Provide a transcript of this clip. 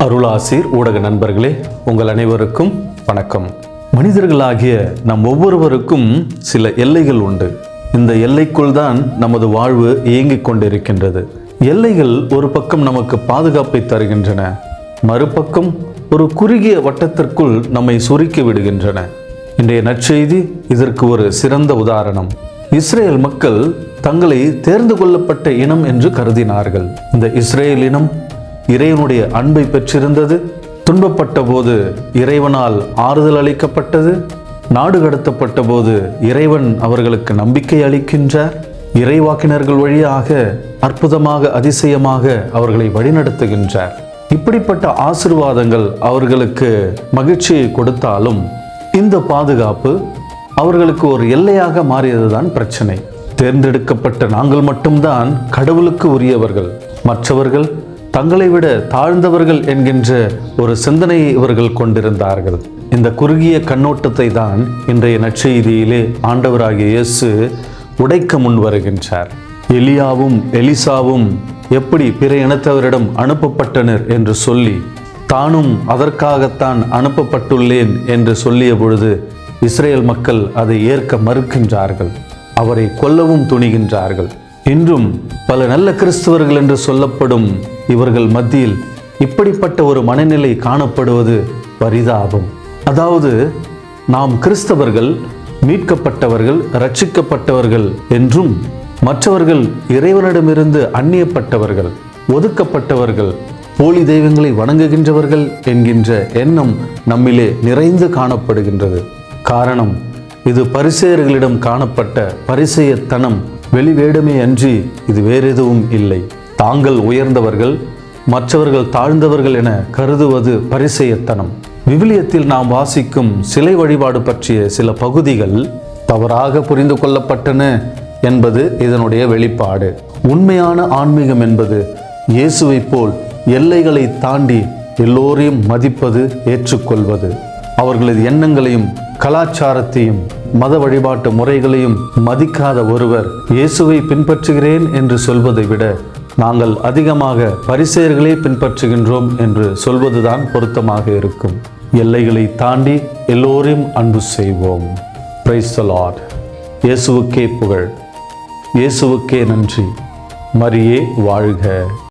அருளாசீர் ஊடக நண்பர்களே, உங்கள் அனைவருக்கும் வணக்கம். மனிதர்களாகிய நம் ஒவ்வொருவருக்கும் சில எல்லைகள் உண்டு. இந்த எல்லைக்குள் தான் நமது வாழ்வு இயங்கிக் கொண்டிருக்கின்றது. எல்லைகள் ஒரு பக்கம் நமக்கு பாதுகாப்பை தருகின்றன, மறுபக்கம் ஒரு குறுகிய வட்டத்திற்குள் நம்மை சுருக்கி விடுகின்றன. இன்றைய நற்செய்தி இதற்கு ஒரு சிறந்த உதாரணம். இஸ்ரேல் மக்கள் தங்களை தேர்ந்து கொள்ளப்பட்ட இனம் என்று கருதினார்கள். இந்த இஸ்ரேல் இனம் இறைவனுடைய அன்பை பெற்றிருந்தது. துன்பப்பட்ட போது இறைவனால் ஆறுதல் அளிக்கப்பட்டது. நாடு கடத்தப்பட்ட போது இறைவன் அவர்களுக்கு நம்பிக்கை அளிக்கின்றார். இறைவாக்கினர்கள் வழியாக அற்புதமாக அதிசயமாக அவர்களை வழிநடத்துகின்றார். இப்படிப்பட்ட ஆசீர்வாதங்கள் அவர்களுக்கு மகிழ்ச்சியை கொடுத்தாலும் இந்த பாதுகாப்பு அவர்களுக்கு ஒரு எல்லையாக மாறியதுதான் பிரச்சனை. தேர்ந்தெடுக்கப்பட்ட நாங்கள் மட்டும்தான் கடவுளுக்கு உரியவர்கள், மற்றவர்கள் தங்களை விட தாழ்ந்தவர்கள் என்கின்ற ஒரு சிந்தனையை இவர்கள் கொண்டிருந்தார்கள். இந்த குறுகிய கண்ணோட்டத்தை தான் இன்றைய நற்செய்தியிலே ஆண்டவராகிய இயேசு உடைக்க முன் வருகின்றார். எலியாவும் எலிசாவும் எப்படி பிற இனத்தவரிடம் அனுப்பப்பட்டனர் என்று சொல்லி, தானும் அதற்காகத்தான் அனுப்பப்பட்டுள்ளேன் என்று சொல்லிய பொழுது இஸ்ரேல் மக்கள் அதை ஏற்க மறுக்கின்றார்கள். அவரை கொல்லவும் துணிகின்றார்கள். இன்றும் பல நல்ல கிறிஸ்தவர்கள் என்று சொல்லப்படும் இவர்கள் மத்தியில் இப்படிப்பட்ட ஒரு மனநிலை காணப்படுவது பரிதாபம். அதாவது, நாம் கிறிஸ்தவர்கள் மீட்கப்பட்டவர்கள், இரட்சிக்கப்பட்டவர்கள் என்றும், மற்றவர்கள் இறைவனிடமிருந்து அந்நியப்பட்டவர்கள், ஒதுக்கப்பட்டவர்கள், போலி தெய்வங்களை வணங்குகின்றவர்கள் என்கின்ற எண்ணம் நம்மிலே நிறைந்து காணப்படுகின்றது. காரணம், இது பரிசேயர்களிடம் காணப்பட்ட பரிசேயத்தனம், வெளிவேடமே அன்றி இது வேறெதுவும் இல்லை. தாங்கள் உயர்ந்தவர்கள், மற்றவர்கள் தாழ்ந்தவர்கள் என கருதுவது பரிசேயத்தனம். விவிலியத்தில் நாம் வாசிக்கும் சிலை வழிபாடு பற்றிய சில பகுதிகள் தவறாக புரிந்து கொள்ளப்பட்டன என்பது இதனுடைய வெளிப்பாடு. உண்மையான ஆன்மீகம் என்பது இயேசுவை போல் எல்லைகளை தாண்டி எல்லோரையும் மதிப்பது, ஏற்றுக்கொள்வது. அவர்களது எண்ணங்களையும் கலாச்சாரத்தையும் மத வழிபாட்டு முறைகளையும் மதிக்காத ஒருவர் இயேசுவை பின்பற்றுகிறேன் என்று சொல்வதை விட நாங்கள் அதிகமாக பரிசேயர்களே பின்பற்றுகின்றோம் என்று சொல்வதுதான் பொருத்தமாக இருக்கும். எல்லைகளை தாண்டி எல்லோரையும் அன்பு செய்வோம். Praise the Lord. இயேசுவுக்கே புகழ், இயேசுவுக்கே நன்றி. மரியே வாழ்க.